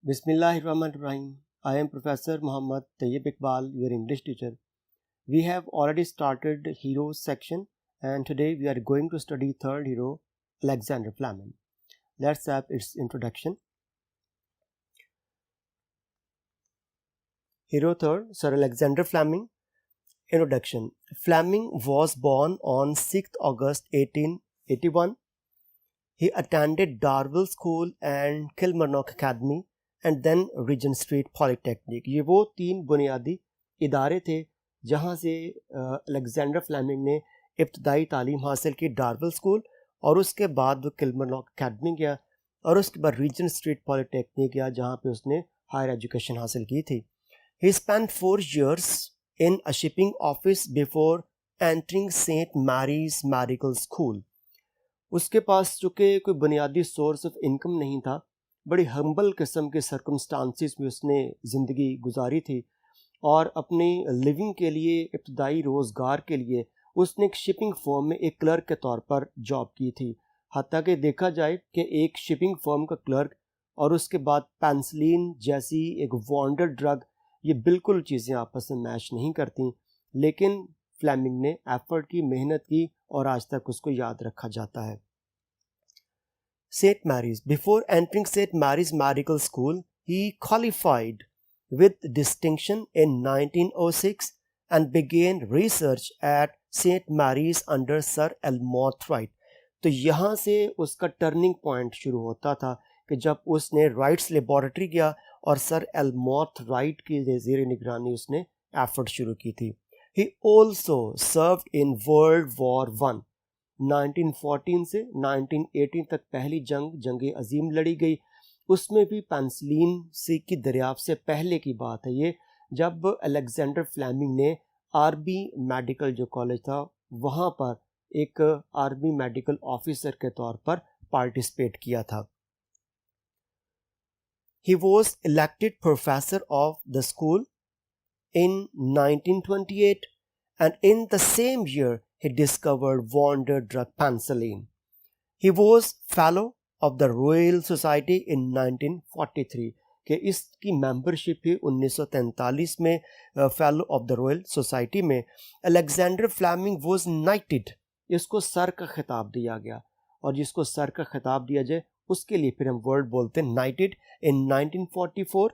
Bismillahirrahmanirrahim. I am Professor Muhammad Tayyib Iqbal, your English teacher. We have already started heroes section and today we are going to study third hero, Alexander Fleming. Let's have its introduction. Hero third, Sir Alexander Fleming. Introduction. Fleming was born on 6th August 1881. He attended Darwell School and Kilmarnock Academy and then Regent Street Polytechnic. ये वो तीन बुनियादी इदारे थे जहाँ से Alexander Fleming ने इब्तदाई तालीम हासिल की डार्वल स्कूल और उसके बाद वो किल्मरनॉक अकेडमी गया और उसके बाद रीजेंट स्ट्रीट पॉलिटेक्निक गया जहाँ पे उसने हायर एजुकेशन हासिल की थी. He spent 4 years in a shipping office before entering St. Mary's Medical School. उसके पास चूँकि कोई बुनियादी सोर्स ऑफ इनकम नहीं था, बड़ी हम्बल किस्म के सर्कमस्टांसिस में उसने ज़िंदगी गुजारी थी और अपनी लिविंग के लिए, इब्तदाई रोज़गार के लिए उसने एक शिपिंग फर्म में एक क्लर्क के तौर पर जॉब की थी. हत्ता कि देखा जाए कि एक शिपिंग फर्म का क्लर्क और उसके बाद पेंसिलिन जैसी एक वॉन्डर ड्रग, ये बिल्कुल चीज़ें आपस में मैच नहीं करती, लेकिन फ्लेमिंग ने एफर्ट की, मेहनत की और आज तक उसको याद रखा जाता है. St. Mary's. Before entering St. Mary's Medical School, he qualified with distinction in 1906 and began research at St. Mary's under Sir Elmore Wright. तो यहाँ से उसका टर्निंग पॉइंट शुरू होता था कि जब उसने राइट्स लेबॉरेटरी गया और सर एल्मोर राइट की ज़ेर निगरानी उसने एफर्ट शुरू की थी. He also served in World War I. 1914 से 1918 तक पहली जंग अजीम लड़ी गई. उसमें भी पेंसिलिन से की दरियाफ्त से पहले की बात है ये, जब अलेक्जेंडर फ्लेमिंग ने आर्मी मेडिकल जो कॉलेज था वहाँ पर एक आर्मी मेडिकल ऑफिसर के तौर पर पार्टिसिपेट किया था. He was elected professor of the school in 1928 and in the same year he discovered wonder drug penicillin. He was fellow of the Royal Society in 1943 कि इसकी मेंबरशिप ही 1943 में fellow of the royal society में. Alexander Fleming was नाइटेड, इसको sir का खिताब दिया गया और जिसको सर का खिताब दिया जाए उसके लिए फिर हम वर्ड बोलते हैं knighted in 1944.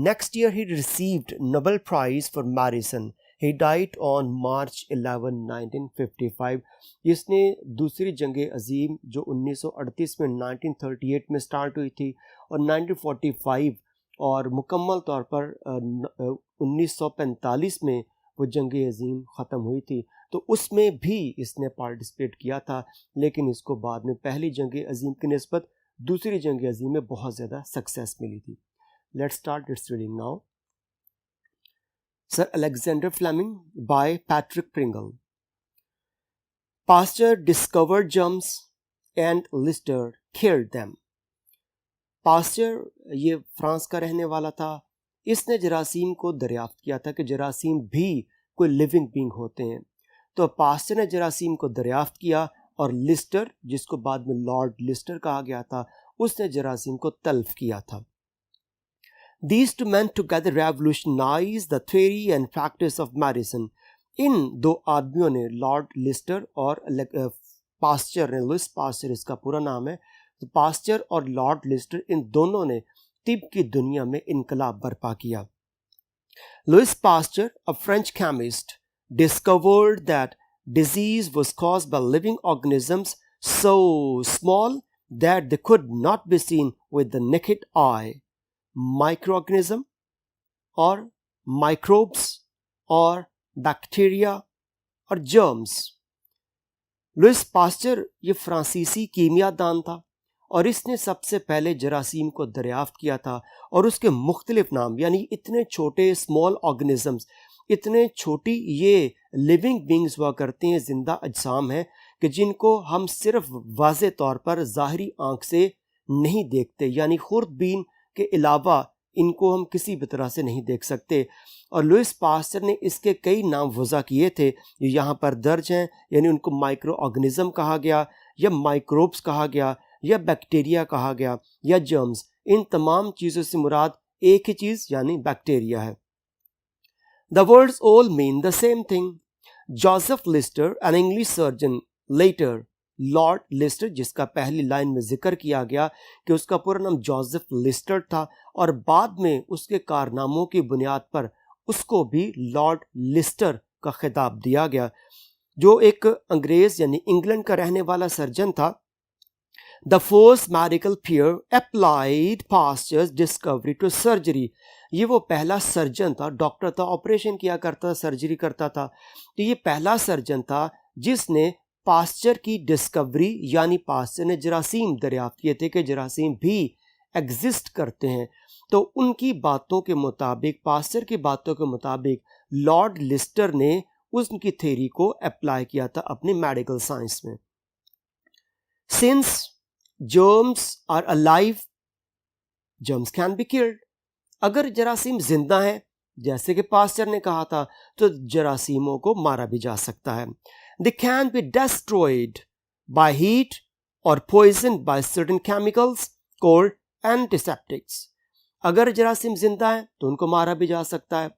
Next year he received Nobel prize for medicine. He died on March 11, 1955. इसने दूसरी जंग अजीम जो 1938 में 1938 में स्टार्ट हुई थी और 1945 और मुकम्मल तौर पर 1945 में वो जंग अजीम ख़त्म हुई थी, तो उसमें भी इसने पार्टिसिपेट किया था, लेकिन इसको बाद में पहली जंग अजीम की निस्बत दूसरी जंग अजीम में बहुत ज़्यादा सक्सेस मिली थी. Let's start it's reading now. Sir Alexander Fleming by Patrick Pringle. Pasteur discovered germs and Lister killed them. Pasteur ये फ्रांस का रहने वाला था. इसने जरासीम को दरियाफ्त किया था कि जरासीम भी कोई लिविंग बींग होते हैं. तो पास्चर ने जरासीम को दरियाफ्त किया और लिस्टर, जिसको बाद में लॉर्ड लिस्टर कहा गया था, उसने जरासीम को तल्फ किया था. These two men together revolutionized the theory and practice of medicine. इन दो आदमियों ने, लॉर्ड लिस्टर और पास्चर ने, लुइस पास्चर इसका पूरा नाम है, तो पास्चर और लॉर्ड लिस्टर इन दोनों ने तिब की दुनिया में इनकलाब बर्पा किया. Louis Pasteur, a French chemist, discovered that disease was caused by living organisms so small that they could not be seen with the naked eye. Microorganism or microbes or bacteria or germs. Louis Pasteur ये फ्रांसीसी कीमियादान था और इसने सबसे पहले जरासीम को दरियाफ्त किया था और उसके मुख्तलिफ नाम, यानी इतने छोटे स्मॉल ऑर्गेनिजम्स, इतने छोटी ये लिविंग बींग्स हुआ करते हैं, जिंदा अजसाम हैं कि जिनको हम सिर्फ वाज़े तौर पर ज़ाहरी आँख से नहीं देखते, यानी खुर्दबीन के अलावा इनको हम किसी भी तरह से नहीं देख सकते. और लुइस पास्चर ने इसके कई नाम वज़ा किए थे जो यहाँ पर दर्ज हैं, यानी उनको माइक्रो ऑर्गेनिज़म कहा गया या माइक्रोब्स कहा गया या बैक्टीरिया कहा गया या जर्म्स. इन तमाम चीज़ों से मुराद एक ही चीज़ यानी बैक्टीरिया है। The words all mean the same thing. Joseph Lister, an English surgeon, later Lord Lister, जिसका पहली लाइन में जिक्र किया गया कि उसका पूरा नाम जोसेफ लिस्टर था और बाद में उसके कारनामों की बुनियाद पर उसको भी लॉर्ड लिस्टर का खिताब दिया गया, जो एक अंग्रेज यानी इंग्लैंड का रहने वाला सर्जन था। The first medical peer applied Pasteur's discovery to surgery. ये वो पहला सर्जन था, डॉक्टर था, ऑपरेशन किया करता था, सर्जरी करता था। तो ये पहला सर्जन था जिसने पास्चर की डिस्कवरी यानी पास्चर ने जरासीम दरियाफ्त किए थे कि जरासीम भी एग्जिस्ट करते हैं। तो उनकी बातों के मुताबिक, पास्चर की बातों के मुताबिक लॉर्ड लिस्टर ने उनकी थ्योरी को अप्लाई किया था अपनी मेडिकल साइंस में। Since germs are alive, germs can be killed. अगर जरासीम जिंदा है, जैसे कि पास्चर ने कहा था, तो जरासीमों को मारा भी जा सकता है। They can be destroyed by heat or poisoned by certain chemicals called antiseptics. अगर जरासीम जिंदा है तो उनको मारा भी जा सकता है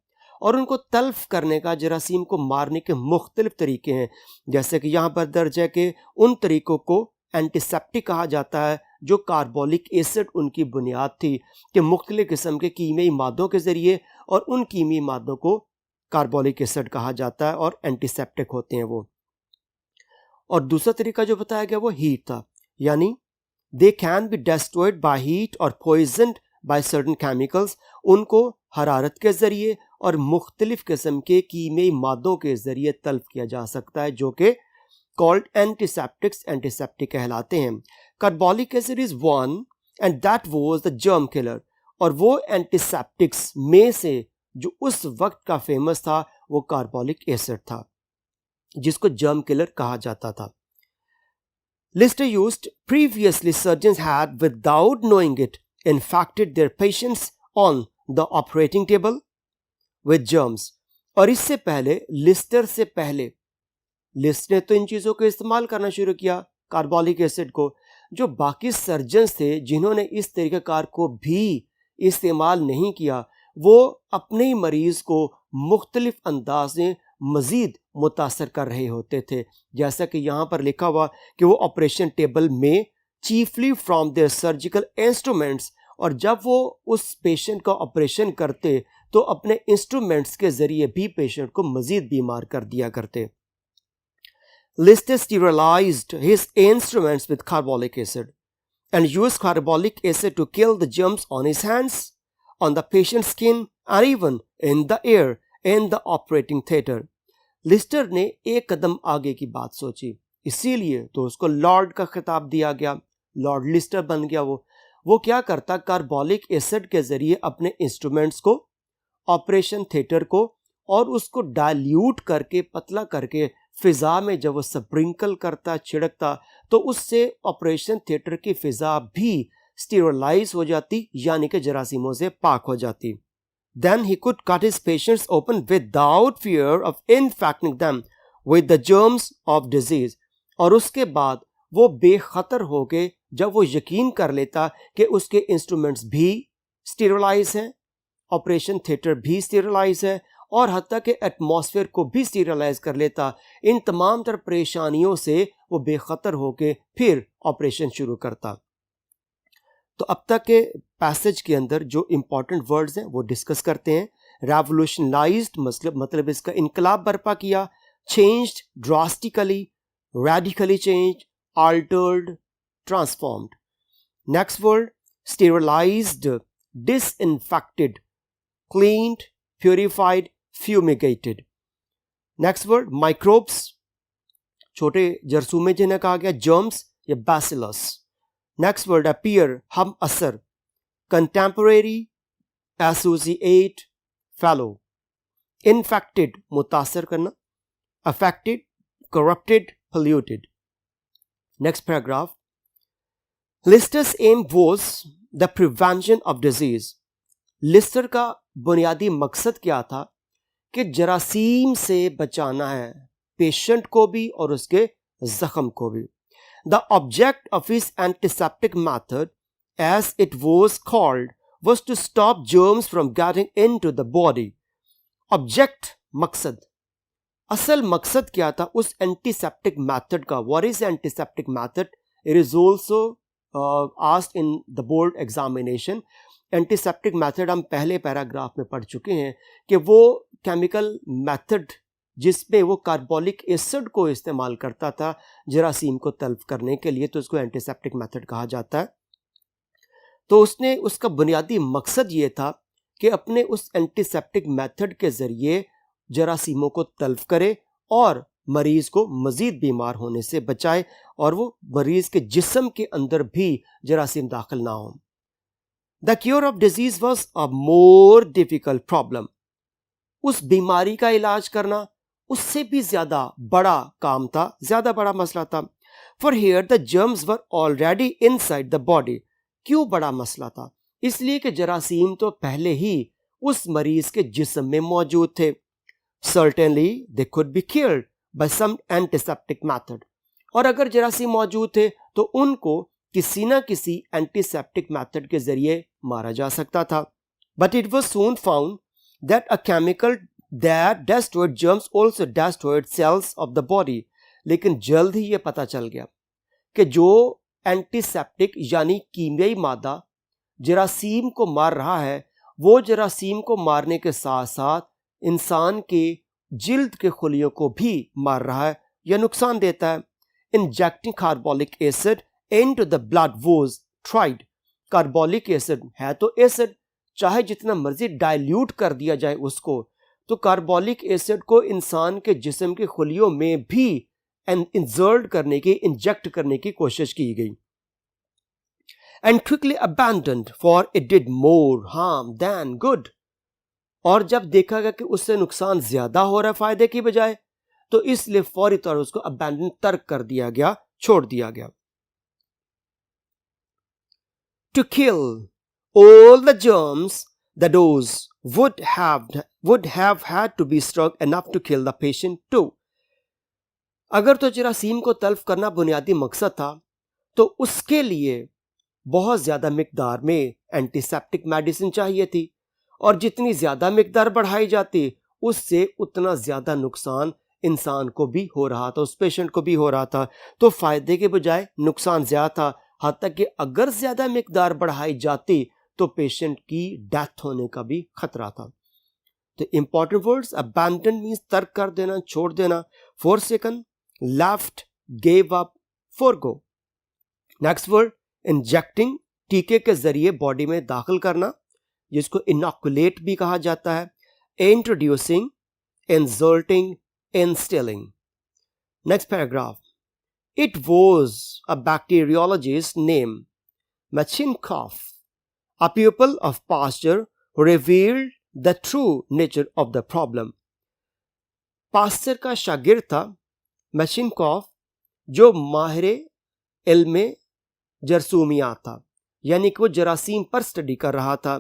और उनको तल्फ करने का, जरासीम को मारने के मुख्तलिफ तरीके हैं, जैसे कि यहाँ पर दर्ज है कि उन तरीकों को एंटीसेप्टिक कहा जाता है, जो कार्बोलिक एसिड उनकी बुनियाद थी कि मुख्तलिफ किस्म के कीमियाई मादों के ज़रिए, और उन कीमियाई मादों को कार्बोलिक एसिड कहा जाता है और एंटीसेप्टिक होते हैं वो। और दूसरा तरीका जो बताया गया वो हीट था, यानी they can be destroyed by heat और पॉइजनड बाय सर्टेन केमिकल्स। उनको हरारत के ज़रिए और मुख्तलिफ किस्म के कीमियाई मादों के ज़रिए तल्फ किया जा सकता है, जो कि कॉल्ड एंटीसेप्टिक्स, एंटीसेप्टिक कहलाते हैं। Carbolic acid is one and that was the germ killer. और वो एंटीसेप्टिक्स में से जो उस वक्त का फेमस था वो कार्बोलिक एसिड था, जिसको जर्म किलर कहा जाता था। Lister used previously surgeons had, without knowing it, infected their patients on the operating table with germs. और इससे पहले, लिस्टर से पहले, लिस्ट ने तो इन चीज़ों को इस्तेमाल करना शुरू किया, कार्बोलिक एसिड को। जो बाकी सर्जन्स थे जिन्होंने इस तरीक़ाकार को भी इस्तेमाल नहीं किया, वो अपने ही मरीज़ को मुख्तलिफ अंदाज में मज़ीद मुतासर कर रहे होते थे। जैसा कि यहाँ पर लिखा हुआ कि वो ऑपरेशन टेबल में chiefly from their surgical instruments, और जब वो उस पेशेंट का ऑपरेशन करते तो अपने इंस्ट्रूमेंट्स के ज़रिए भी पेशेंट को मज़ीद बीमार कर दिया करते। Lister sterilized his instruments with carbolic acid and used carbolic acid to kill the germs on his hands, on the patient's skin, and even in the air in the operating theater. Lister ने एक कदम आगे की बात सोची, इसीलिए तो उसको Lord का खिताब दिया गया, लॉर्ड लिस्टर बन गया। वो क्या करता, कार्बोलिक एसिड के ज़रिए अपने इंस्ट्रूमेंट्स को, ऑपरेशन थिएटर को, और उसको डाइल्यूट करके, पतला करके फ़िज़ा में जब वो स्प्रिंकल करता, छिड़कता, तो उससे ऑपरेशन थिएटर की फ़िज़ा भी स्टीरिलाइज हो जाती, यानी कि जरासीमों से पाक हो जाती। Then he could cut his patients open without fear of infecting them with the germs of disease. और उसके बाद वो बेखतर हो गए जब वो यकीन कर लेता कि उसके इंस्ट्रूमेंट्स भी स्टीरिलाइज हैं, ऑपरेशन थिएटर भी स्टीरिलाइज है, और हत्ता के एटमॉस्फेयर को भी स्टीरिलाइज कर लेता। इन तमाम तरह परेशानियों से वो बेखतर होके फिर ऑपरेशन शुरू करता। तो अब तक के पैसेज के अंदर जो इम्पोर्टेंट वर्ड्स हैं वो डिस्कस करते हैं। रेवोल्यूशनलाइज्ड मतलब इसका इनकलाब बर्पा किया, changed drastically, radically change, altered, transformed. Next word sterilised, disinfected, cleaned, purified, fumigated. Next word microbes, छोटे जरसूमे जिन्हें कहा गया, जर्म्स या बैसिलस। नेक्स्ट वर्ड अपीयर, हम असर, कंटेम्परेरी, एसोसिएट, फेलो। इन्फेक्टेड, मुतासर करना, affected, corrupted, polluted. Next paragraph, Lister's aim was the prevention of disease. Lister का बुनियादी मकसद क्या था कि जरासीम से बचाना है, पेशेंट को भी और उसके जख्म को भी। The object of his antiseptic method as it was called, was to stop germs from getting into the body. Object मकसद, असल मकसद क्या था उस एंटीसेप्टिक मेथड का? What is antiseptic method? It is also asked in the board examination. Antiseptic method हम पहले paragraph में पढ़ चुके हैं कि वो केमिकल मेथड जिसमें वो कार्बोलिक एसिड को इस्तेमाल करता था जरासीम को तल्फ करने के लिए, तो उसको एंटीसेप्टिक मेथड कहा जाता है। तो उसने उसका बुनियादी मकसद ये था कि अपने उस एंटीसेप्टिक मेथड के ज़रिए जरासीमों को तल्फ करे और मरीज़ को मज़ीद बीमार होने से बचाए और वो मरीज़ के जिस्म के अंदर भी जरासीम दाखिल ना हो। The cure of disease was a more difficult problem. उस बीमारी का इलाज करना उससे भी ज़्यादा बड़ा काम था, ज़्यादा बड़ा मसला था। For here the germs were already inside the body. क्यों बड़ा मसला था? इसलिए कि जरासीम तो पहले ही उस मरीज के जिस्म में मौजूद थे। Certainly they could be killed by some antiseptic method. और अगर जरासीम मौजूद थे तो उनको किसी न किसी एंटीसेप्टिक मेथड के जरिए मारा जा सकता था। But it was soon found that a chemical that destroyed germs also destroyed cells of the body। लेकिन जल्द ही ये पता चल गया कि जो एंटीसेप्टिक यानी कीमियाई मादा जरासीम को मार रहा है वो जरासीम को मारने के साथ साथ इंसान के जिल्द के खुलियों को भी मार रहा है या नुकसान देता है। Injecting carbolic acid into the blood was tried. Carbolic acid है तो एसिड, चाहे जितना मर्जी डाइल्यूट कर दिया जाए उसको, तो कार्बोलिक एसिड को इंसान के जिस्म के खुलियों में भी इंसर्ट करने की, इंजेक्ट करने की कोशिश की गई। And quickly abandoned for it did more harm then good. और जब देखा गया कि उससे नुकसान ज्यादा हो रहा है फायदे की बजाय, तो इसलिए फौरी तौर उसको अबैंडन, तर्क कर दिया गया, छोड़ दिया गया। To kill all the germs the dose would have had to be strong enough to kill the patient too। अगर तो जरासीम को तल्फ करना बुनियादी मकसद था तो उसके लिए बहुत ज्यादा मिकदार में एंटीसेप्टिक मेडिसिन चाहिए थी, और जितनी ज्यादा मिकदार बढ़ाई जाती उससे उतना ज्यादा नुकसान इंसान को भी हो रहा था, उस पेशेंट को भी हो रहा था। तो फायदे के बजाय नुकसान ज्यादा था, हत्ता कि अगर ज्यादा मिकदार बढ़ाई जाती तो पेशेंट की डेथ होने का भी खतरा था। तो इंपॉर्टेंट वर्ड्स, अबैंडन मींस तर्क कर देना, छोड़ देना। Forsaken, left, gave up, forgo. Next word injecting, टीके के जरिए बॉडी में दाखिल करना, जिसको इनॉकुलेट भी कहा जाता है। Introducing, inserting, instilling. Next paragraph, it was a bacteriologist name Machinkov, a pupil of Pasteur, who revealed the true nature of the problem। Pasteur का शागिर्द था मैचिनकॉफ, जो माहिर इल्म जरसूमियात था, यानी कि वो जरासीम पर स्टडी कर रहा था।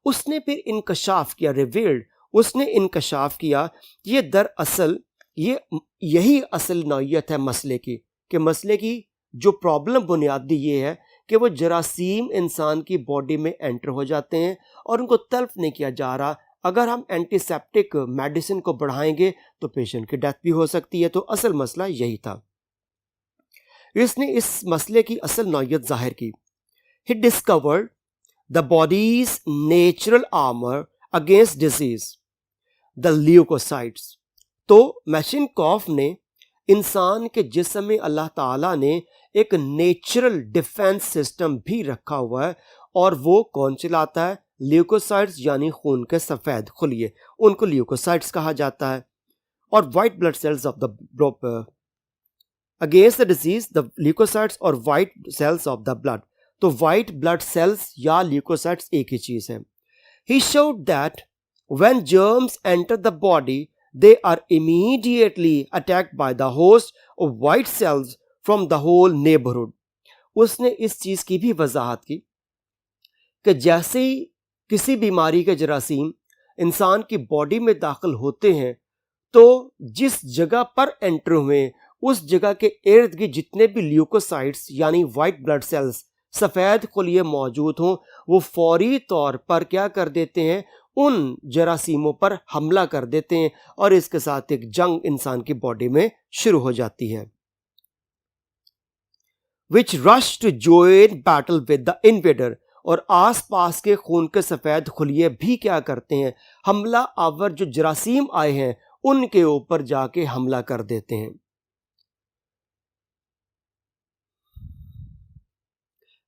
उसने फिर इंकशाफ किया, रिवील्ड, उसने इंकशाफ किया ये दरअसल यही असल नौइयत है मसले की, कि मसले की जो प्रॉब्लम बुनियादी ये है कि वो जरासीम इंसान की बॉडी में एंटर हो जाते हैं और उनको तल्फ नहीं किया जा रहा। अगर हम एंटीसेप्टिक मेडिसिन को बढ़ाएंगे तो पेशेंट की डेथ भी हो सकती है। तो असल मसला यही था। इसने इस मसले की असल नौइयत जाहिर की। He discovered the body's natural armour against disease, the leucocytes. तो मैचिनकॉफ ने इंसान के जिस्म में अल्लाह ताला ने एक नेचुरल डिफेंस सिस्टम भी रखा हुआ है, और वो कौन चलाता है? ल्यूकोसाइट्स, यानी खून के सफ़ेद खुलिये, उनको ल्यूकोसाइट्स कहा जाता है। और white blood cells of the against the disease, the leucocytes और white cells of the blood. तो वाइट ब्लड सेल्स या ल्यूकोसाइट्स एक ही चीज है। He showed that when germs enter the body they are immediately attacked by the host of white cells from the whole neighborhood। उसने इस चीज की भी वजाहत की कि जैसे ही किसी बीमारी के जरासीम इंसान की बॉडी में दाखिल होते हैं तो जिस जगह पर एंटर हुए उस जगह के इर्द गिर्द जितने भी ल्यूकोसाइट्स यानी वाइट ब्लड सेल्स सफ़ेद खलिये मौजूद हों, वो फौरी तौर पर क्या कर देते हैं, उन जरासीमों पर हमला कर देते हैं और इसके साथ एक जंग इंसान की बॉडी में शुरू हो जाती है। Which rush to join battle with the invader, और आसपास के खून के सफ़ेद खलिये भी क्या करते हैं, हमला आवर जो जरासीम आए हैं उनके ऊपर जाके हमला कर देते हैं।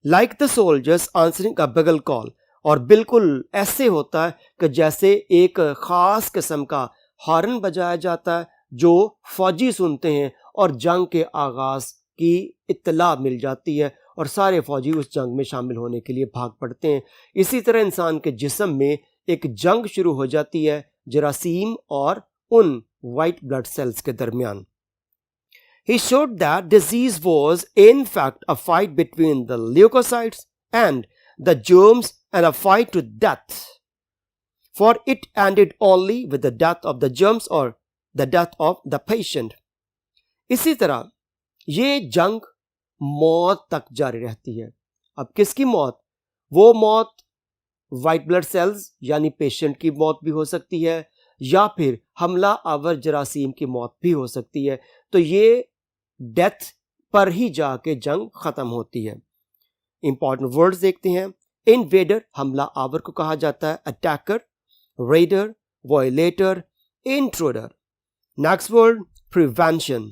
Like the soldiers answering a bugle call, और बिल्कुल ऐसे होता है कि जैसे एक ख़ास किस्म का हॉर्न बजाया जाता है जो फौजी सुनते हैं और जंग के आगाज़ की इत्तला मिल जाती है और सारे फौजी उस जंग में शामिल होने के लिए भाग पड़ते हैं। इसी तरह इंसान के जिस्म में एक जंग शुरू हो जाती है जरासीम और उन वाइट ब्लड सेल्स के दरमियान। He showed that disease was in fact a fight between the leukocytes and the germs and a fight to death, for it ended only with the death of the germs or the death of the patient. इसी तरह ये जंग मौत तक जारी रहती है। अब किसकी मौत? वो मौत वाइट ब्लड सेल्स यानी पेशेंट की मौत भी हो सकती है या फिर हमला आवर जरासीम की मौत भी हो सकती है। तो ये डेथ पर ही जाके जंग खत्म होती है। इंपॉर्टेंट वर्ड्स देखते हैं। इन्वेडर हमला आवर को कहा जाता है, attacker, raider, violator, intruder. Next word prevention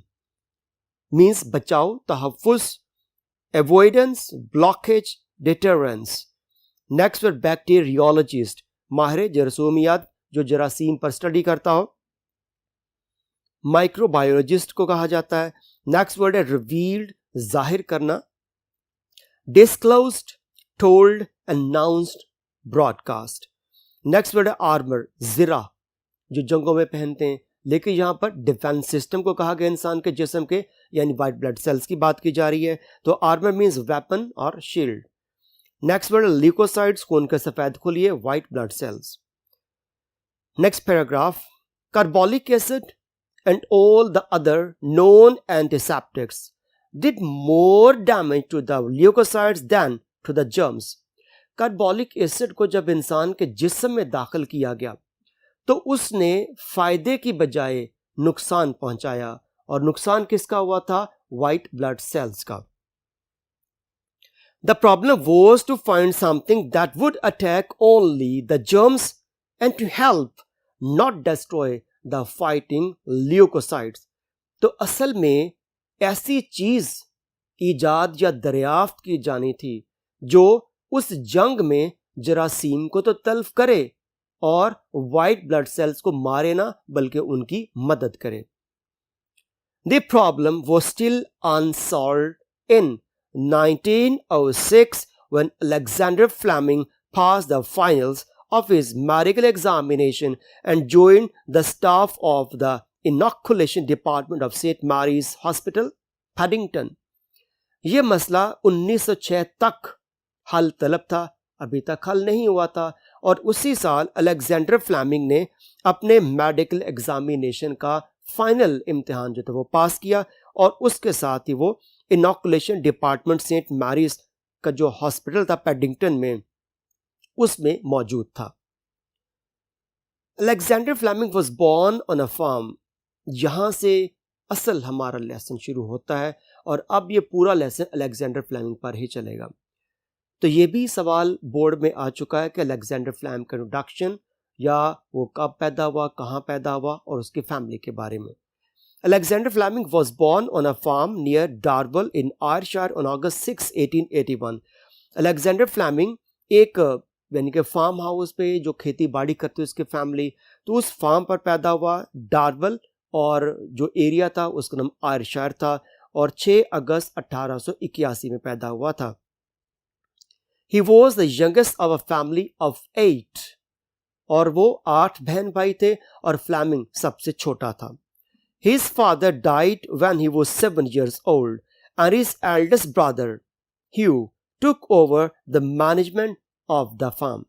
means बचाव, तहफ़्फ़ुज़, avoidance, blockage, deterrence. Next word bacteriologist, माहिर जरासीमियात जो जरासीम पर स्टडी करता हो। माइक्रोबायोलॉजिस्ट को कहा जाता है। नेक्स्ट वर्ड है रिवील्ड, जाहिर करना। Disclosed, told, announced, broadcast. Next word है आर्मर, ज़िरा जो जंगों में पहनते हैं, लेकिन यहाँ पर डिफेंस सिस्टम को कहा गया इंसान के जिस्म के, यानी वाइट ब्लड सेल्स की बात की जा रही है। तो आर्मर मीन्स वेपन और शील्ड। नेक्स्ट वर्ड ल्यूकोसाइट्स, खून के सफ़ेद खलिये, white blood cells. Next paragraph, carbolic acid and all the other known antiseptics did more damage to the leukocytes than to the germs. Carbolic acid को जब इंसान के जिस्म में दाखिल किया गया तो उसने फायदे की बजाय नुकसान पहुंचाया, और नुकसान किसका हुआ था? वाइट ब्लड सेल्स का। The problem was to find something that would attack only the germs and to help, not destroy the fighting leukocytes. तो असल में ऐसी चीज ईजाद या दरियाफ्त की जानी थी जो उस जंग में जरासीम को तो तल्फ करे और वाइट ब्लड सेल्स को मारे ना, बल्कि उनकी मदद करे। The problem was still unsolved in 1906 when Alexander Fleming passed the finals of his medical examination and joined the staff of the inoculation department of St. Mary's Hospital, Paddington. ये मसला 1906 तक हल तलब था, अभी तक हल नहीं हुआ था, और उसी साल अलेक्जेंडर फ्लेमिंग ने अपने मेडिकल एग्जामिनेशन का फाइनल इम्तिहान जो था वो पास किया, और उसके साथ ही वो इनॉकुलेशन डिपार्टमेंट सेंट मैरीज का जो हॉस्पिटल था पैडिंगटन में, उसमें मौजूद था। Alexander Fleming was born on a farm. यहाँ से असल हमारा लेसन शुरू होता है, और अब ये पूरा लेसन अलेक्जेंडर फ्लेमिंग पर ही चलेगा। तो ये भी सवाल बोर्ड में आ चुका है कि अलेक्जेंडर फ्लेमिंग का इंट्रोडक्शन, या वो कब पैदा हुआ, कहाँ पैदा हुआ, और उसकी फैमिली के बारे में। Alexander Fleming was born on a farm near Darwell in Ayrshire on August 6, 1881. Alexander Fleming एक यानी कि फार्म हाउस पे जो खेती बाड़ी करती है उसकी फैमिली, तो उस फार्म पर पैदा हुआ डार्वल, और जो एरिया था उसका नाम आयरशायर था, और 6 अगस्त 1881 में पैदा हुआ था। He was the youngest of a family of 8, और वो 8 बहन भाई थे और फ्लेमिंग सबसे छोटा था। His father died when he was 7 years old, and his eldest brother, Hugh, took over the management of the farm.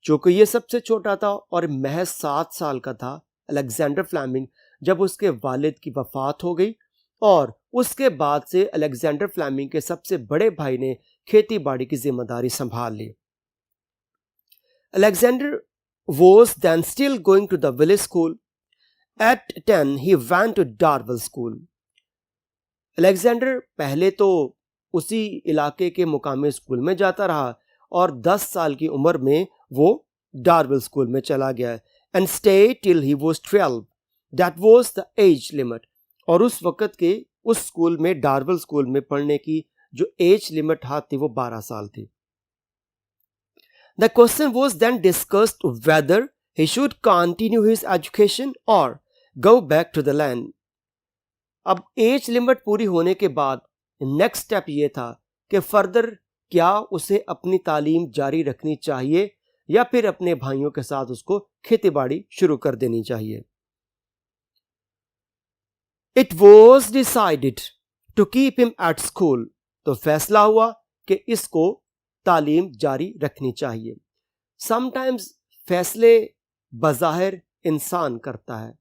चूँकि ये सबसे छोटा था और महज 7 साल का था अलेक्जेंडर फ्लेमिंग जब उसके वालिद की वफ़ात हो गई, और उसके बाद से अलेक्जेंडर फ्लेमिंग के सबसे बड़े भाई ने खेती बाड़ी की जिम्मेदारी संभाल ली। Alexander was then still going to the village school. At 10 he went to Darwell school. Alexander पहले तो उसी इलाके के मुकामी स्कूल में जाता रहा और 10 साल की उम्र में वो डार्वेल स्कूल में चला गया and stayed till he was 12. That was the age limit. और उस वक्त के उस स्कूल में डार्वेल स्कूल में पढ़ने की जो एज लिमिट थी वो 12 साल थी। The question was then discussed whether he should continue his education or go back to the land. अब एज लिमिट पूरी होने के बाद नेक्स्ट स्टेप ये था कि फर्दर क्या उसे अपनी तालीम जारी रखनी चाहिए या फिर अपने भाइयों के साथ उसको खेतीबाड़ी शुरू कर देनी चाहिए। It was decided to keep him at school. तो फैसला हुआ कि इसको तालीम जारी रखनी चाहिए। Sometimes फैसले बज़ाहिर इंसान करता है,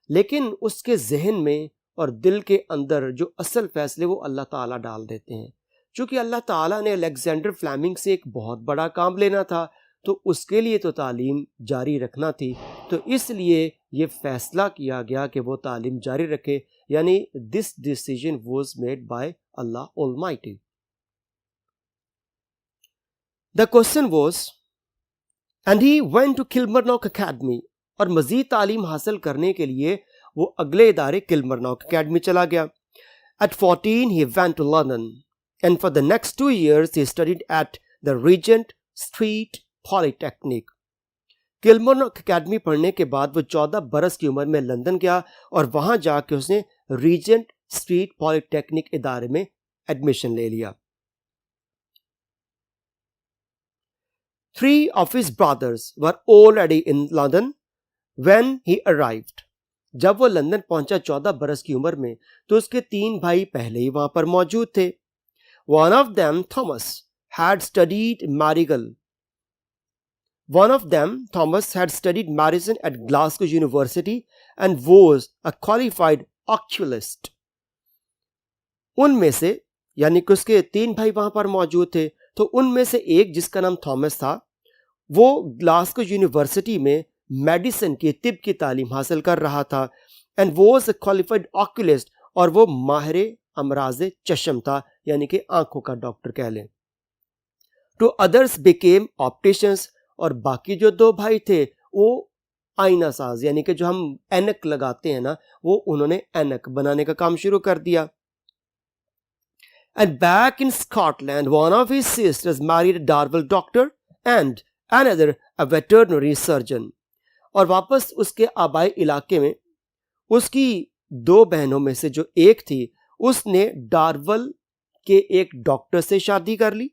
लेकिन उसके जहन में और दिल के अंदर जो असल फैसले वो अल्लाह ताला डाल देते हैं। चूँकि अल्लाह ताला ने अलेक्जेंडर फ्लेमिंग से एक बहुत बड़ा काम लेना था, तो उसके लिए तो तालीम जारी रखना थी, तो इसलिए ये फैसला किया गया कि वो तालीम जारी रखे, यानी this decision was made by Allah Almighty. The question was and he went to Kilmarnock Academy, और मजीद तालीम हासिल करने के लिए वो अगले इदारे किल्मरनॉक अकेडमी चला गया। At 14 he went to London and for the next 2 years he studied at the Regent Street Polytechnic. Kilmarnock Academy पढ़ने के बाद वो 14 बरस की उम्र में लंदन गया और वहां जाके उसने रीजेंट स्ट्रीट पॉलिटेक्निक इदारे में एडमिशन ले लिया। 3 of his brothers were already in London when he arrived. जब वो लंदन पहुंचा 14 बरस की उम्र में, तो उसके 3 भाई पहले ही वहां पर मौजूद थे। One of them, Thomas, had studied medicine at Glasgow University and was a qualified oculist. उनमें से, यानी कि उसके 3 भाई वहां पर मौजूद थे, तो उनमें से एक जिसका नाम थॉमस था, वो ग्लासगो यूनिवर्सिटी में मेडिसिन की तिब की तालीम हासिल कर रहा था and was a qualified oculist, और वो माहिर अमराज चश्म था, यानी कि आंखों का डॉक्टर कह लें। टू अदर्स बिकेम ऑप्टिशियंस, और बाकी जो 2 भाई थे वो आईना साज, यानी कि जो हम ऐनक लगाते हैं ना, वो उन्होंने ऐनक बनाने का काम शुरू कर दिया। And back in Scotland one of his sisters married a Darvel doctor and another a veterinary surgeon, और वापस उसके आबाई इलाके में उसकी 2 बहनों में से जो एक थी, उसने डार्वेल के एक डॉक्टर से शादी कर ली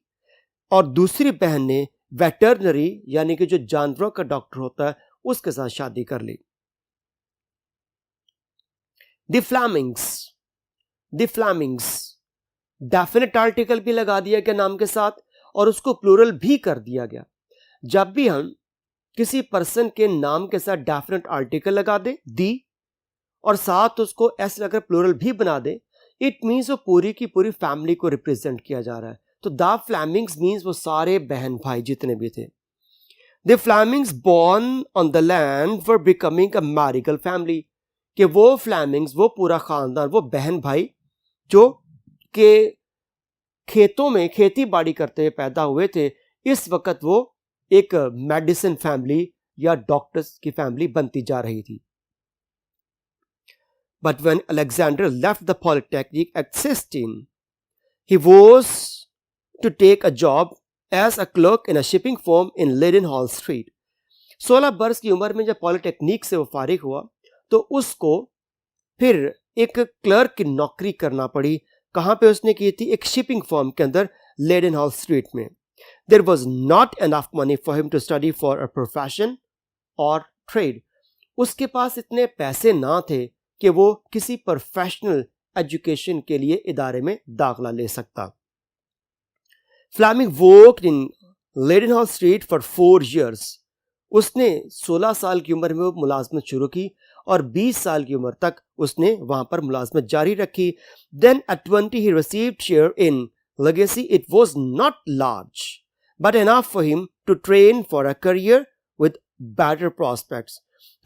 और दूसरी बहन ने वेटरनरी, यानी कि जो जानवरों का डॉक्टर होता है, उसके साथ शादी कर ली। द फ्लेमिंग्स डेफिनेट आर्टिकल भी लगा दिया गया नाम के साथ और उसको प्लूरल भी कर दिया गया। जब भी हम किसी पर्सन के नाम के साथ डेफिनेट आर्टिकल लगा दे दी और साथ उसको ऐसे अगर प्लूरल भी बना दे, इट मीन्स वो पूरी की पूरी फैमिली को रिप्रेजेंट किया जा रहा है। तो द फ्लेमिंग्स मीन्स वो सारे बहन भाई जितने भी थे। The Flemings born on the land were becoming a medical family, कि वो फ्लेमिंग्स, वो पूरा खानदान, वो बहन भाई जो के खेतों में खेती बाड़ी करते हुए पैदा हुए थे, इस वक्त वो एक मेडिसिन फैमिली या डॉक्टर्स की फैमिली बनती जा रही थी। But when Alexander left the Polytechnic at 16, he was to take a job as a clerk in a shipping firm in Leadenhall Street. 16 बरस की उम्र में जब पॉलिटेक्निक से वो फारिग हुआ, तो उसको फिर एक क्लर्क की नौकरी करना पड़ी। कहाँ पे उसने की थी? एक शिपिंग फर्म के अंदर, लेडनहॉल स्ट्रीट में। There was not enough money for him to study for a profession or trade. उसके पास इतने पैसे ना थे कि वो किसी प्रोफेशनल एजुकेशन के लिए इदारे में दाखला ले सकता। Fleming worked in Leadenhall Street for 4 years. उसने 16 साल की उम्र में मुलाजमत शुरू की और 20 साल की उम्र तक उसने वहां पर मुलाजमत जारी रखी. Then at 20 he received share in legacy. It was not large, but enough for him to train for a career with better prospects.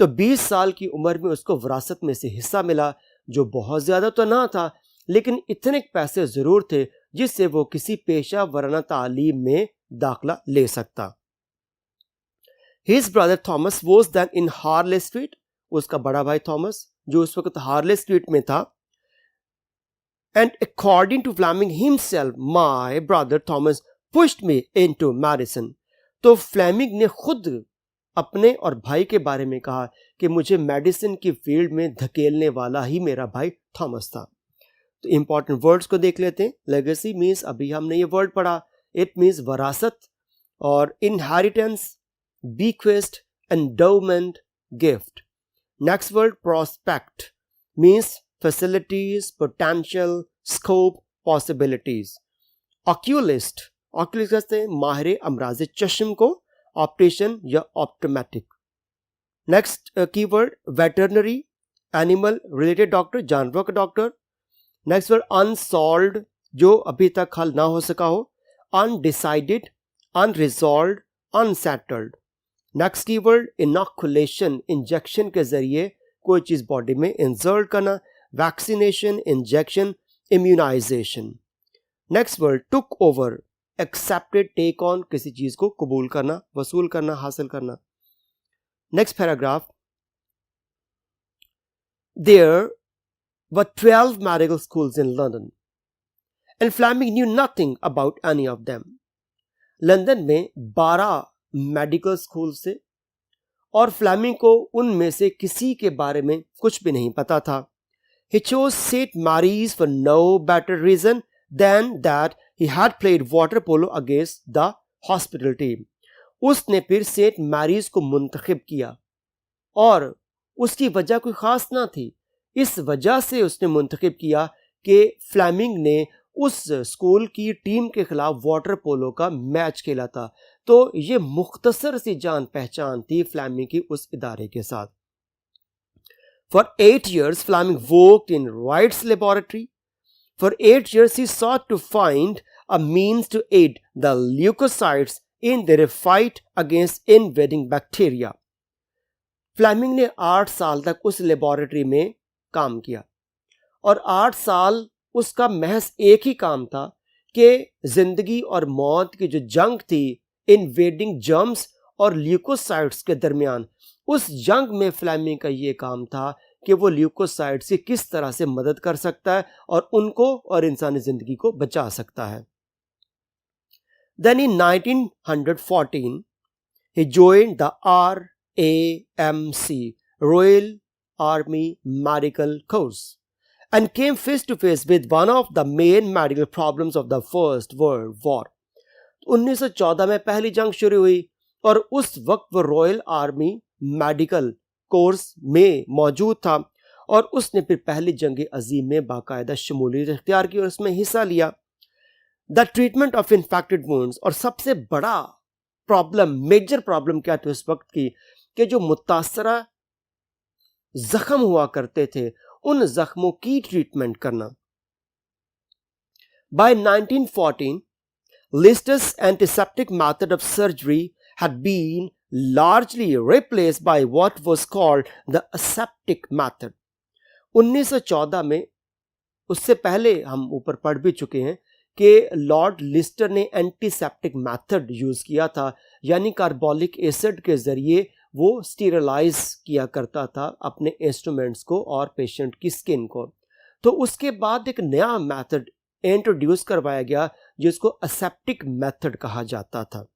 तो 20 साल की उम्र में उसको विरासत में से हिस्सा मिला, जो बहुत ज्यादा तो ना था, लेकिन इतने पैसे जरूर थे जिससे वो किसी पेशा वराना तालीम में दाखला ले सकता. His brother Thomas was then in Harley Street. उसका बड़ा भाई थॉमस जो उस वक्त हार्ले स्ट्रीट में था. And according to Fleming himself, my brother Thomas pushed me into medicine. तो फ्लेमिंग ने खुद अपने और भाई के बारे में कहा कि मुझे मेडिसिन की फील्ड में धकेलने वाला ही मेरा भाई थॉमस था. तो इंपॉर्टेंट वर्ड्स को देख लेते हैं. लेगेसी मीन्स, अभी हमने ये वर्ड पढ़ा, इट मीन्स वरासत, और inheritance, bequest, endowment, gift. Next word, prospect, means facilities, potential, scope, possibilities. Oculist, oculist कहते हैं माहिर अमराज चश्म को, ऑप्टिशियन या optometric. Next keyword, veterinary, animal related doctor, जानवरों का डॉक्टर. नेक्स्ट वर्ड, अनसॉल्व्ड, जो अभी तक हल ना हो सका हो. Undecided, unresolved, unsettled. Next keyword, inoculation, injection के जरिए कोई चीज बॉडी में इंसर्ट करना. Vaccination, injection, immunisation. Next word, took over, accepted, take on, किसी चीज को कबूल करना, वसूल करना, हासिल करना. Next paragraph, there were 12 medical schools in London and Fleming knew nothing about any of them. London में 12 मेडिकल स्कूल से और फ्लेमिंग को उनमें से किसी के बारे में कुछ भी नहीं पता था. He chose St. Mary's for no better reason than that he had played water polo against the hospital team. उसने फिर सेंट मैरीज को मुंतखब किया और उसकी वजह कोई खास ना थी. इस वजह से उसने मुंतखब किया कि फ्लेमिंग ने उस स्कूल की टीम के खिलाफ वाटर पोलो का मैच खेला था. तो ये मुख्तसर सी जान पहचान थी फ्लेमिंग की उस इदारे के साथ. For 8 years, Fleming worked in Wright's laboratory. For 8 years, he sought to find a means to aid the leukocytes in their fight against invading bacteria. Fleming ने 8 साल तक उस लेबोरेटरी में काम किया और 8 साल उसका महज एक ही काम था कि जिंदगी और मौत की जो जंग थी इन्वेडिंग जर्म्स और ल्यूकोसाइट्स के दरमियान, उस जंग में फ्लेमिंग का ये काम था कि वो ल्यूकोसाइट्स की किस तरह से मदद कर सकता है और उनको और इंसानी जिंदगी को बचा सकता है. Then in 1914 he joined the RAMC, Royal Army Medical Corps, and came face to face with one of the main medical problems of the First World War. 1914 में पहली जंग शुरू हुई और उस वक्त वो रॉयल आर्मी मेडिकल कोर्स में मौजूद था और उसने फिर पहली जंग अजीम में बाकायदा शमूलियत इख्तियार की और उसमें हिस्सा लिया. The treatment of infected wounds, और सबसे बड़ा प्रॉब्लम, मेजर प्रॉब्लम क्या थी उस वक्त की कि जो मुतासरा जख्म हुआ करते थे उन जख्मों की ट्रीटमेंट करना. By 1914, Lister's antiseptic method of surgery had been largely replaced by what was called the aseptic method. 1914 में, उससे पहले हम ऊपर पढ़ भी चुके हैं कि लॉर्ड लिस्टर ने एंटीसेप्टिक मेथड यूज किया था, यानी कार्बोलिक एसिड के जरिए वो स्टीरलाइज किया करता था अपने इंस्ट्रूमेंट्स को और पेशेंट की स्किन को. तो उसके बाद एक नया मेथड इंट्रोड्यूस करवाया गया जिसको असेप्टिक मेथड कहा जाता था.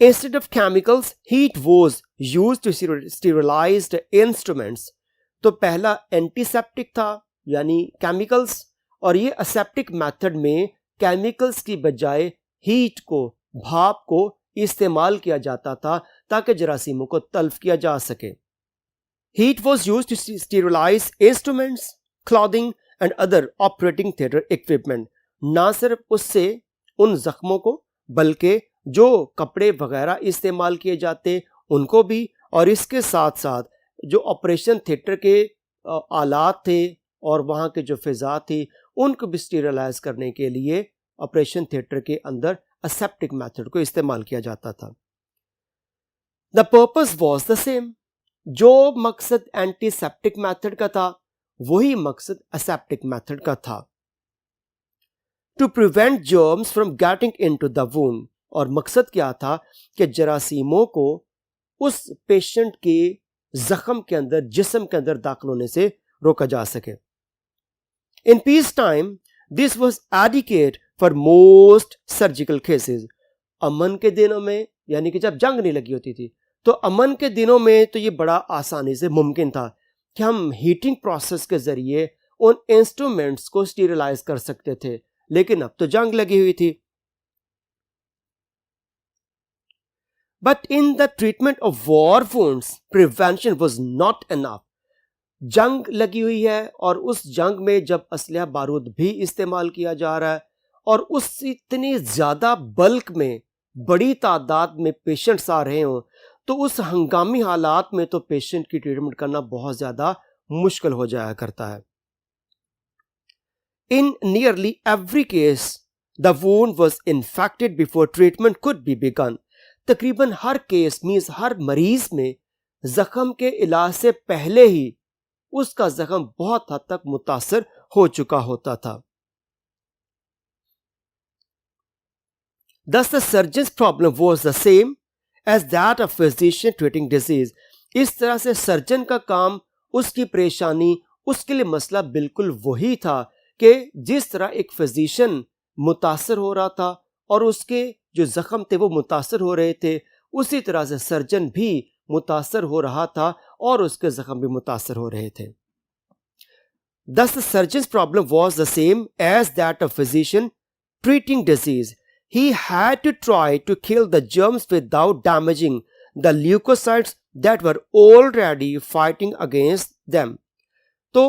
Instead of chemicals, heat was used to sterilize the instruments. तो पहला एंटीसेप्टिक था यानी केमिकल्स, और ये असेप्टिक मेथड में केमिकल्स की बजाय हीट को, भाप को इस्तेमाल किया जाता था ताकि जरासीमों को तल्फ किया जा सके. Heat was used to sterilize instruments, clothing and other operating theater equipment. ना सिर्फ उससे उन जख्मों को बल्कि जो कपड़े वगैरह इस्तेमाल किए जाते उनको भी, और इसके साथ साथ जो ऑपरेशन थिएटर के आलात थे और वहाँ के जो फिज़ा थी उनको भी स्टीरिलाइज करने के लिए ऑपरेशन थिएटर के अंदर असेप्टिक मेथड को इस्तेमाल किया जाता था। The purpose was the same, जो मकसद एंटीसेप्टिक मेथड का था वही मकसद असेप्टिक मेथड का था। To prevent germs from getting into the wound, और मकसद क्या था कि जरासीमों को उस पेशेंट के जख्म के अंदर, जिस्म के अंदर दाखिल होने से रोका जा सके। In peace time this was adequate for most surgical cases. अमन के दिनों में, यानी कि जब जंग नहीं लगी होती थी, तो अमन के दिनों में तो ये बड़ा आसानी से मुमकिन था कि हम हीटिंग प्रोसेस के जरिए उन इंस्ट्रूमेंट्स को स्टीरिलाइज कर सकते थे, लेकिन अब तो जंग लगी हुई थी। But in the treatment of war wounds prevention was not enough. जंग लगी हुई है और उस जंग में जब असलहा बारूद भी इस्तेमाल किया जा रहा है और उस इतनी ज्यादा बल्क में, बड़ी तादाद में पेशेंट्स आ रहे हों, तो उस हंगामी हालात में तो पेशेंट की ट्रीटमेंट करना बहुत ज्यादा मुश्किल हो जाया करता है। In nearly every case the wound was infected before treatment could be begun. तकरीबन हर केस मींस हर मरीज में जख्म के इलाज से पहले ही उसका जख्म बहुत हद तक मुतासर हो चुका होता था। Thus the surgeon's problem was the same as that of physician treating disease. इस तरह से सर्जन का काम, उसकी परेशानी, उसके लिए मसला बिल्कुल वही था कि जिस तरह एक फिजिशियन मुतासर हो रहा था और उसके जो जख्म थे वो मुतासर हो रहे थे, उसी तरह से सर्जन भी मुतासर हो रहा था और उसके जख्म भी मुतासर हो रहे थे। Thus the surgeon's problem was the same as that of physician treating disease. He had to try to kill the germs without damaging the leukocytes that were already fighting against them. तो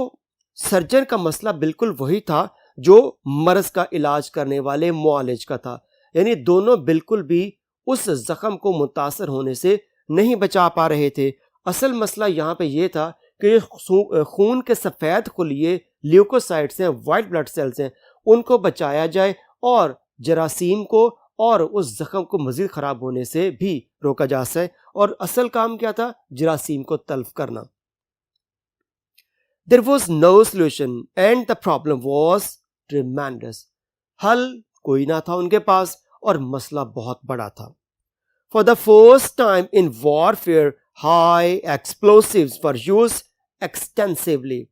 surgeon का मसला बिल्कुल वही था जो मर्ज का इलाज करने वाले मुआलिज का था, यानी दोनों बिल्कुल भी उस जख्म को मुतासर होने से नहीं बचा पा रहे थे। असल मसला यहाँ पे ये था कि खून के सफ़ेद खुलिए ल्यूकोसाइट्स हैं, वाइट ब्लड सेल्स हैं, उनको बचाया जाए और जरासीम को और उस जख्म को मजीद ख़राब होने से भी रोका जा सके। और असल काम क्या था? जरासीम को तल्फ करना। There was no solution and the problem was tremendous. हल कोई ना था उनके पास और मसला बहुत बड़ा था। For the first time in warfare, high explosives were used extensively.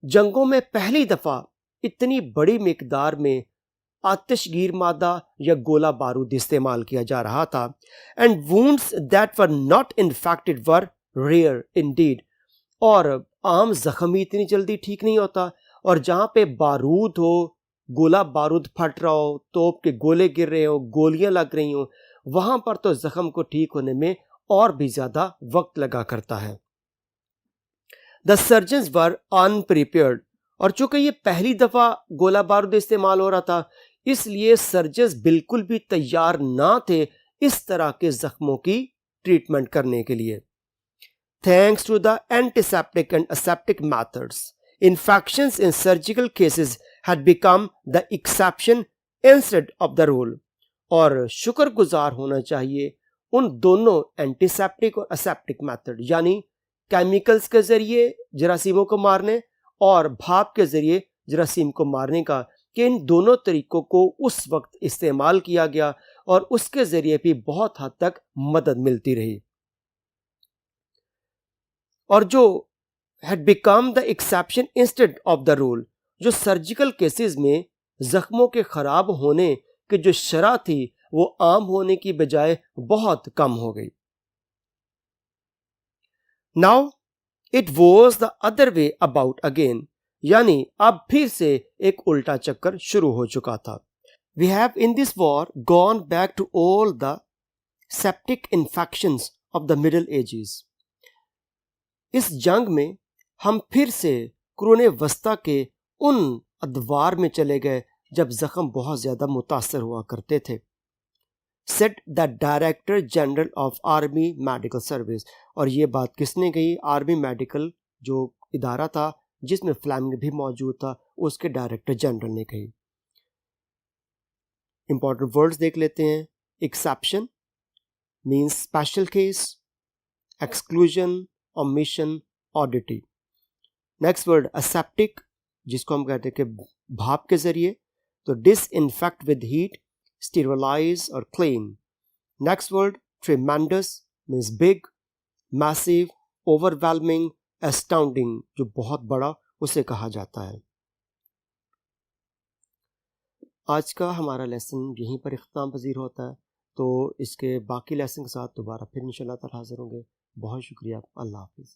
जंगों में पहली दफा इतनी बड़ी मिकदार में आतिशगीर मादा या गोला बारूद इस्तेमाल किया जा रहा था। And wounds that were not infected were rare indeed. और आम जख्म ही इतनी जल्दी ठीक नहीं होता, और जहाँ पे बारूद हो, गोला बारूद फट रहा हो, तोप के गोले गिर रहे हो, गोलियां लग रही हो, वहां पर तो जख्म को ठीक होने में और भी ज्यादा वक्त लगा करता है। द सर्जन्स वर अनप्रिपेयर्ड, और चूंकि ये पहली दफा गोला बारूद इस्तेमाल हो रहा था, इसलिए सर्जन्स बिल्कुल भी तैयार ना थे इस तरह के जख्मों की ट्रीटमेंट करने के लिए। Thanks to the antiseptic and aseptic methods, infections in surgical cases had become the exception instead of the rule. और शुक्रगुजार होना चाहिए उन दोनों एंटीसेप्टिक और असेप्टिक मेथड, यानी केमिकल्स के जरिए जरासीमों को मारने और भाप के जरिए जरासीम को मारने का, कि इन दोनों तरीकों को उस वक्त इस्तेमाल किया गया और उसके जरिए भी बहुत हद तक मदद मिलती रही। और जो had become the exception instead of the rule, जो सर्जिकल केसेस में जख्मों के खराब होने की जो शरह थी वो आम होने की बजाय बहुत कम हो गई। Now it was the other way about again, यानी अब फिर से एक उल्टा चक्कर शुरू हो चुका था। We have in this war gone back to all the septic infections of the Middle Ages. इस जंग में हम फिर से कुरूने वस्ता के उन अदवार में चले गए जब जख्म बहुत ज्यादा मुतासर हुआ करते थे। Said the director general of army medical service. और ये बात किसने कही? आर्मी मेडिकल जो इदारा था जिसमें फ्लेमिंग भी मौजूद था, उसके डायरेक्टर जनरल ने कही। इंपॉर्टेंट वर्ड्स देख लेते हैं। Exception means special case, exclusion, omission, oddity. Next word aseptic, जिसको हम कहते हैं कि भाप के जरिए, तो डिसइंफेक्ट विद हीट, स्टीरिलाइज और clean. Next word ट्रेमेंडस means big, massive, overwhelming, astounding, जो बहुत बड़ा उसे कहा जाता है। आज का हमारा लेसन यहीं पर इख्तिताम पजीर होता है, तो इसके बाकी लेसन के साथ दोबारा फिर इंशाल्लाह ताला हाजिर होंगे। बहुत शुक्रिया। अल्लाह हाफिज़।